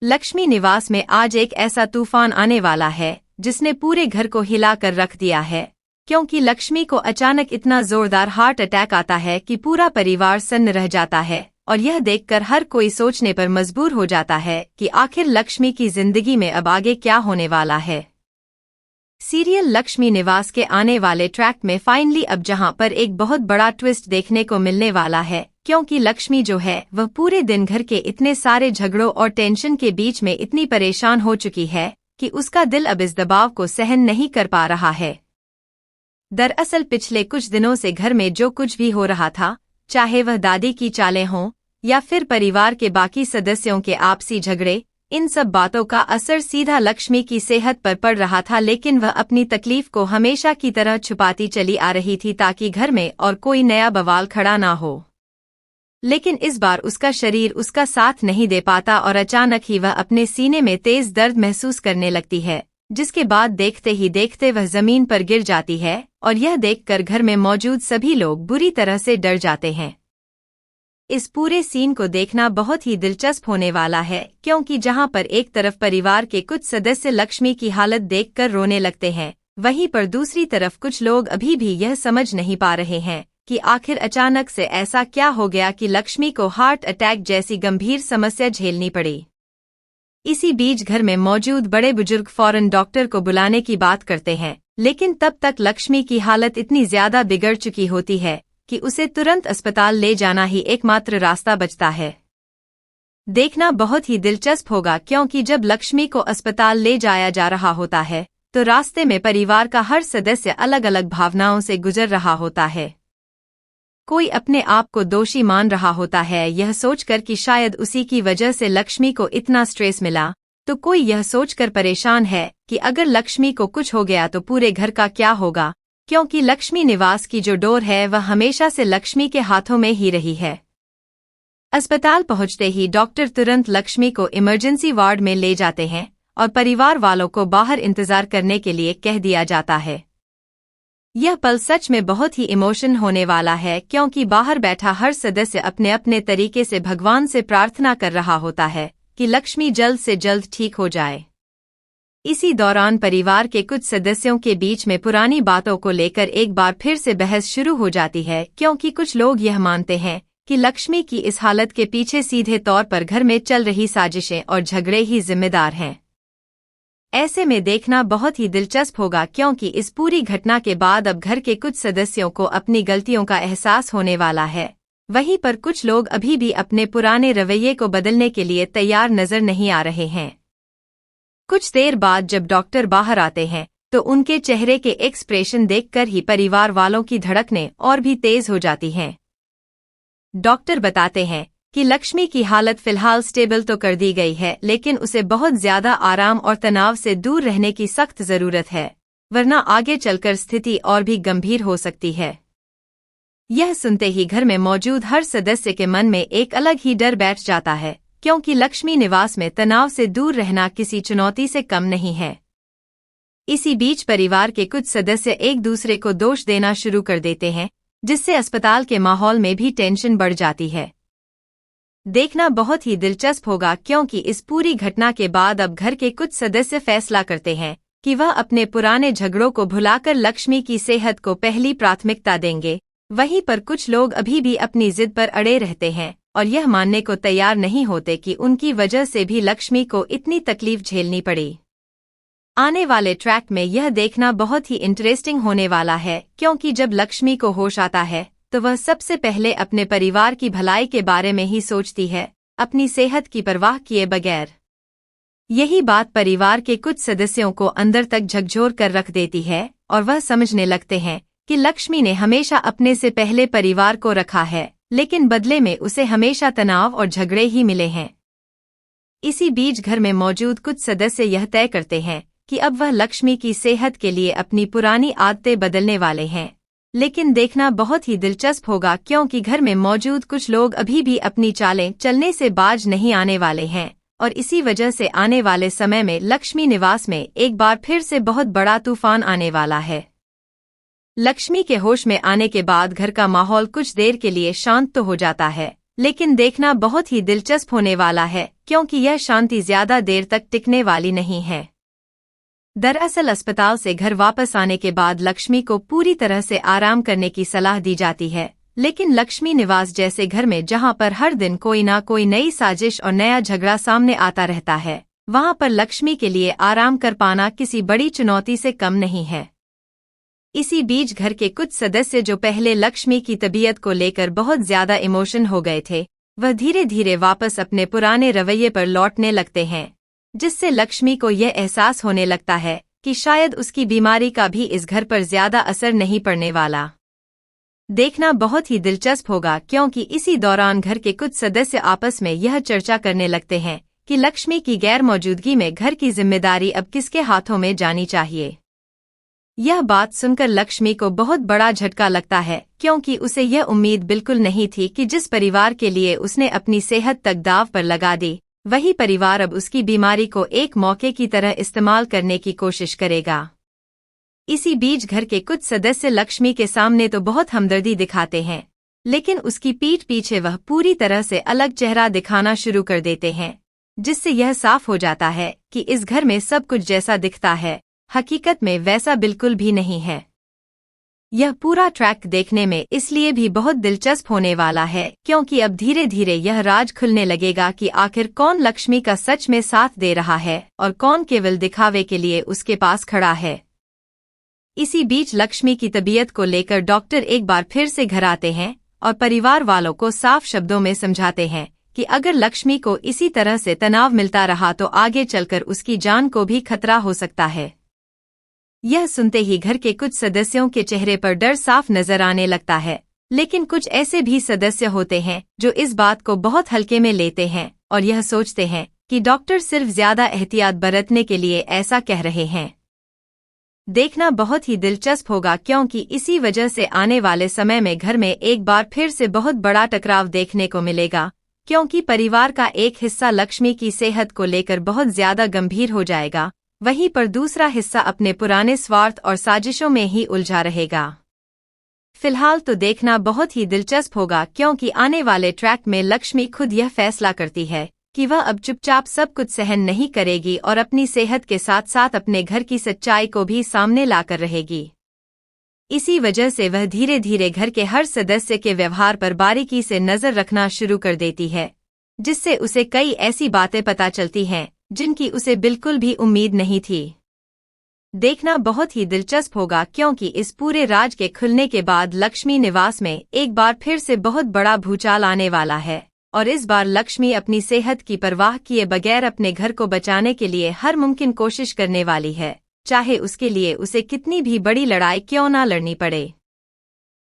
लक्ष्मी निवास में आज एक ऐसा तूफान आने वाला है जिसने पूरे घर को हिला कर रख दिया है, क्योंकि लक्ष्मी को अचानक इतना जोरदार हार्ट अटैक आता है कि पूरा परिवार सन्न रह जाता है और यह देखकर हर कोई सोचने पर मजबूर हो जाता है कि आखिर लक्ष्मी की जिंदगी में अब आगे क्या होने वाला है। सीरियल लक्ष्मी निवास के आने वाले ट्रैक में फाइनली अब जहां पर एक बहुत बड़ा ट्विस्ट देखने को मिलने वाला है, क्योंकि लक्ष्मी जो है वह पूरे दिन घर के इतने सारे झगड़ों और टेंशन के बीच में इतनी परेशान हो चुकी है कि उसका दिल अब इस दबाव को सहन नहीं कर पा रहा है। दरअसल पिछले कुछ दिनों से घर में जो कुछ भी हो रहा था, चाहे वह दादी की चालें हों या फिर परिवार के बाकी सदस्यों के आपसी झगड़े, इन सब बातों का असर सीधा लक्ष्मी की सेहत पर पड़ रहा था। लेकिन वह अपनी तकलीफ को हमेशा की तरह छुपाती चली आ रही थी ताकि घर में और कोई नया बवाल खड़ा ना हो। लेकिन इस बार उसका शरीर उसका साथ नहीं दे पाता और अचानक ही वह अपने सीने में तेज दर्द महसूस करने लगती है, जिसके बाद देखते ही देखते वह जमीन पर गिर जाती है और यह देखकर घर में मौजूद सभी लोग बुरी तरह से डर जाते हैं। इस पूरे सीन को देखना बहुत ही दिलचस्प होने वाला है, क्योंकि जहां पर एक तरफ परिवार के कुछ सदस्य लक्ष्मी की हालत देखकर रोने लगते हैं, वहीं पर दूसरी तरफ कुछ लोग अभी भी यह समझ नहीं पा रहे हैं कि आखिर अचानक से ऐसा क्या हो गया कि लक्ष्मी को हार्ट अटैक जैसी गंभीर समस्या झेलनी पड़ी। इसी बीच घर में मौजूद बड़े बुजुर्ग फौरन डॉक्टर को बुलाने की बात करते हैं, लेकिन तब तक लक्ष्मी की हालत इतनी ज्यादा बिगड़ चुकी होती है कि उसे तुरंत अस्पताल ले जाना ही एकमात्र रास्ता बचता है। देखना बहुत ही दिलचस्प होगा, क्योंकि जब लक्ष्मी को अस्पताल ले जाया जा रहा होता है तो रास्ते में परिवार का हर सदस्य अलग अलग भावनाओं से गुजर रहा होता है। कोई अपने आप को दोषी मान रहा होता है, यह सोचकर कि शायद उसी की वजह से लक्ष्मी को इतना स्ट्रेस मिला, तो कोई यह सोचकर परेशान है कि अगर लक्ष्मी को कुछ हो गया तो पूरे घर का क्या होगा, क्योंकि लक्ष्मी निवास की जो डोर है वह हमेशा से लक्ष्मी के हाथों में ही रही है। अस्पताल पहुंचते ही डॉक्टर तुरंत लक्ष्मी को इमरजेंसी वार्ड में ले जाते हैं और परिवार वालों को बाहर इंतजार करने के लिए कह दिया जाता है। यह पल सच में बहुत ही इमोशन होने वाला है, क्योंकि बाहर बैठा हर सदस्य अपने अपने तरीके से भगवान से प्रार्थना कर रहा होता है कि लक्ष्मी जल्द से जल्द ठीक हो जाए। इसी दौरान परिवार के कुछ सदस्यों के बीच में पुरानी बातों को लेकर एक बार फिर से बहस शुरू हो जाती है, क्योंकि कुछ लोग यह मानते हैं कि लक्ष्मी की इस हालत के पीछे सीधे तौर पर घर में चल रही साजिशें और झगड़े ही जिम्मेदार हैं। ऐसे में देखना बहुत ही दिलचस्प होगा, क्योंकि इस पूरी घटना के बाद अब घर के कुछ सदस्यों को अपनी गलतियों का एहसास होने वाला है। वहीं पर कुछ लोग अभी भी अपने पुराने रवैये को बदलने के लिए तैयार नजर नहीं आ रहे हैं। कुछ देर बाद जब डॉक्टर बाहर आते हैं तो उनके चेहरे के एक्सप्रेशन देखकर ही परिवार वालों की धड़कनें और भी तेज हो जाती हैं। डॉक्टर बताते हैं कि लक्ष्मी की हालत फिलहाल स्टेबल तो कर दी गई है, लेकिन उसे बहुत ज्यादा आराम और तनाव से दूर रहने की सख्त जरूरत है, वरना आगे चलकर स्थिति और भी गंभीर हो सकती है। यह सुनते ही घर में मौजूद हर सदस्य के मन में एक अलग ही डर बैठ जाता है, क्योंकि लक्ष्मी निवास में तनाव से दूर रहना किसी चुनौती से कम नहीं है। इसी बीच परिवार के कुछ सदस्य एक दूसरे को दोष देना शुरू कर देते हैं, जिससे अस्पताल के माहौल में भी टेंशन बढ़ जाती है। देखना बहुत ही दिलचस्प होगा, क्योंकि इस पूरी घटना के बाद अब घर के कुछ सदस्य फैसला करते हैं कि वह अपने पुराने झगड़ों को भुलाकर लक्ष्मी की सेहत को पहली प्राथमिकता देंगे। वहीं पर कुछ लोग अभी भी अपनी जिद पर अड़े रहते हैं और यह मानने को तैयार नहीं होते कि उनकी वजह से भी लक्ष्मी को इतनी तकलीफ झेलनी पड़ी। आने वाले ट्रैक में यह देखना बहुत ही इंटरेस्टिंग होने वाला है, क्योंकि जब लक्ष्मी को होश आता है तो वह सबसे पहले अपने परिवार की भलाई के बारे में ही सोचती है, अपनी सेहत की परवाह किए बगैर। यही बात परिवार के कुछ सदस्यों को अंदर तक झकझोर कर रख देती है और वह समझने लगते हैं कि लक्ष्मी ने हमेशा अपने से पहले परिवार को रखा है, लेकिन बदले में उसे हमेशा तनाव और झगड़े ही मिले हैं। इसी बीच घर में मौजूद कुछ सदस्य यह तय करते हैं कि अब वह लक्ष्मी की सेहत के लिए अपनी पुरानी आदतें बदलने वाले हैं। लेकिन देखना बहुत ही दिलचस्प होगा, क्योंकि घर में मौजूद कुछ लोग अभी भी अपनी चालें चलने से बाज नहीं आने वाले हैं और इसी वजह से आने वाले समय में लक्ष्मी निवास में एक बार फिर से बहुत बड़ा तूफान आने वाला है। लक्ष्मी के होश में आने के बाद घर का माहौल कुछ देर के लिए शांत तो हो जाता है, लेकिन देखना बहुत ही दिलचस्प होने वाला है क्योंकि यह शांति ज्यादा देर तक टिकने वाली नहीं है। दरअसल अस्पताल से घर वापस आने के बाद लक्ष्मी को पूरी तरह से आराम करने की सलाह दी जाती है, लेकिन लक्ष्मी निवास जैसे घर में जहां पर हर दिन कोई ना कोई नई साजिश और नया झगड़ा सामने आता रहता है, वहां पर लक्ष्मी के लिए आराम कर पाना किसी बड़ी चुनौती से कम नहीं है। इसी बीच घर के कुछ सदस्य जो पहले लक्ष्मी की तबीयत को लेकर बहुत ज्यादा इमोशन हो गए थे, वह धीरे धीरे वापस अपने पुराने रवैये पर लौटने लगते हैं, जिससे लक्ष्मी को यह एहसास होने लगता है कि शायद उसकी बीमारी का भी इस घर पर ज्यादा असर नहीं पड़ने वाला। देखना बहुत ही दिलचस्प होगा क्योंकि इसी दौरान घर के कुछ सदस्य आपस में यह चर्चा करने लगते हैं कि लक्ष्मी की गैर मौजूदगी में घर की जिम्मेदारी अब किसके हाथों में जानी चाहिए। यह बात सुनकर लक्ष्मी को बहुत बड़ा झटका लगता है क्योंकि उसे यह उम्मीद बिल्कुल नहीं थी कि जिस परिवार के लिए उसने अपनी सेहत तक दांव पर लगा दी, वही परिवार अब उसकी बीमारी को एक मौके की तरह इस्तेमाल करने की कोशिश करेगा। इसी बीच घर के कुछ सदस्य लक्ष्मी के सामने तो बहुत हमदर्दी दिखाते हैं, लेकिन उसकी पीठ पीछे वह पूरी तरह से अलग चेहरा दिखाना शुरू कर देते हैं, जिससे यह साफ हो जाता है कि इस घर में सब कुछ जैसा दिखता है, हकीकत में वैसा बिल्कुल भी नहीं है। यह पूरा ट्रैक देखने में इसलिए भी बहुत दिलचस्प होने वाला है क्योंकि अब धीरे धीरे यह राज खुलने लगेगा कि आखिर कौन लक्ष्मी का सच में साथ दे रहा है और कौन केवल दिखावे के लिए उसके पास खड़ा है। इसी बीच लक्ष्मी की तबीयत को लेकर डॉक्टर एक बार फिर से घर आते हैं और परिवार वालों को साफ शब्दों में समझाते हैं कि अगर लक्ष्मी को इसी तरह से तनाव मिलता रहा तो आगे चलकर उसकी जान को भी खतरा हो सकता है। यह सुनते ही घर के कुछ सदस्यों के चेहरे पर डर साफ नजर आने लगता है, लेकिन कुछ ऐसे भी सदस्य होते हैं जो इस बात को बहुत हल्के में लेते हैं और यह सोचते हैं कि डॉक्टर सिर्फ ज्यादा एहतियात बरतने के लिए ऐसा कह रहे हैं। देखना बहुत ही दिलचस्प होगा क्योंकि इसी वजह से आने वाले समय में घर में एक बार फिर से बहुत बड़ा टकराव देखने को मिलेगा, क्योंकि परिवार का एक हिस्सा लक्ष्मी की सेहत को लेकर बहुत ज्यादा गंभीर हो जाएगा, वहीं पर दूसरा हिस्सा अपने पुराने स्वार्थ और साजिशों में ही उलझा रहेगा। फिलहाल तो देखना बहुत ही दिलचस्प होगा क्योंकि आने वाले ट्रैक में लक्ष्मी खुद यह फैसला करती है कि वह अब चुपचाप सब कुछ सहन नहीं करेगी और अपनी सेहत के साथ साथ अपने घर की सच्चाई को भी सामने लाकर रहेगी। इसी वजह से वह धीरे धीरे घर के हर सदस्य के व्यवहार पर बारीकी से नजर रखना शुरू कर देती है, जिससे उसे कई ऐसी बातें पता चलती हैं जिनकी उसे बिल्कुल भी उम्मीद नहीं थी। देखना बहुत ही दिलचस्प होगा क्योंकि इस पूरे राज के खुलने के बाद लक्ष्मी निवास में एक बार फिर से बहुत बड़ा भूचाल आने वाला है और इस बार लक्ष्मी अपनी सेहत की परवाह किए बगैर अपने घर को बचाने के लिए हर मुमकिन कोशिश करने वाली है, चाहे उसके लिए उसे कितनी भी बड़ी लड़ाई क्यों ना लड़नी पड़े।